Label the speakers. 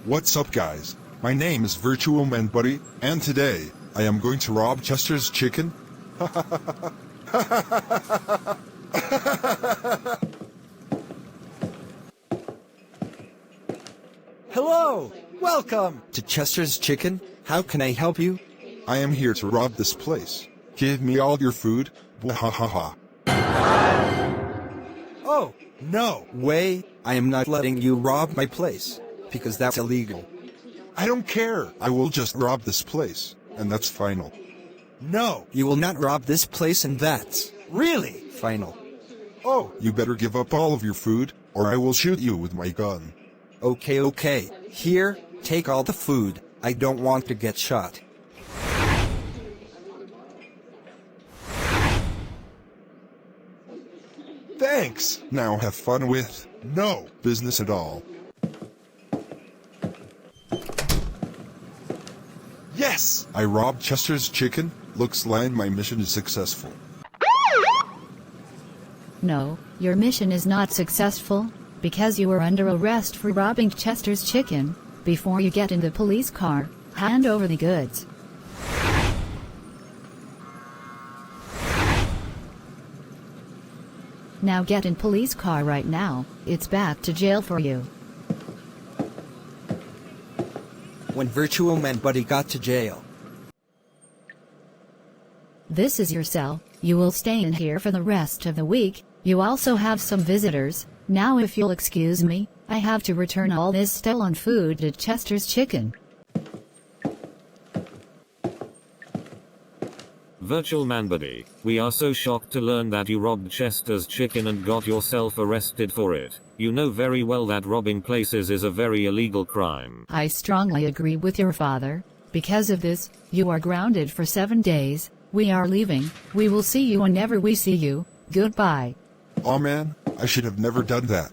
Speaker 1: What's up guys? My name is Virtual Manbuddy, and today, I am going to rob Chester's chicken.
Speaker 2: Hello! Welcome to Chester's Chicken. How can I help you?
Speaker 1: I am here to rob this place. Give me all your food. Bwahahaha.
Speaker 2: Oh, no way! I am not letting you rob my place, because that's illegal.
Speaker 1: I don't care. I will just rob this place, and that's final.
Speaker 2: No, you will not rob this place, and that's really final.
Speaker 1: Oh, you better give up all of your food, or I will shoot you with my gun.
Speaker 2: Okay. Here, take all the food. I don't want to get shot.
Speaker 1: Thanks! Now have fun with no business at all. Yes! I robbed Chester's chicken. Looks like my mission is successful.
Speaker 3: No, your mission is not successful, because you are under arrest for robbing Chester's chicken. Before you get in the police car, hand over the goods. Now get in police car right now, it's back to jail for you.
Speaker 2: When Virtual Manbuddy got to jail.
Speaker 3: This is your cell, you will stay in here for the rest of the week. You also have some visitors. Now if you'll excuse me, I have to return all this stolen food to Chester's Chicken.
Speaker 4: Virtual Manbuddy, we are so shocked to learn that you robbed Chester's Chicken and got yourself arrested for it. You know very well that robbing places is a very illegal crime.
Speaker 3: I strongly agree with your father. Because of this, you are grounded for 7 days. We are leaving. We will see you whenever we see you. Goodbye.
Speaker 1: Aw man, I should have never done that.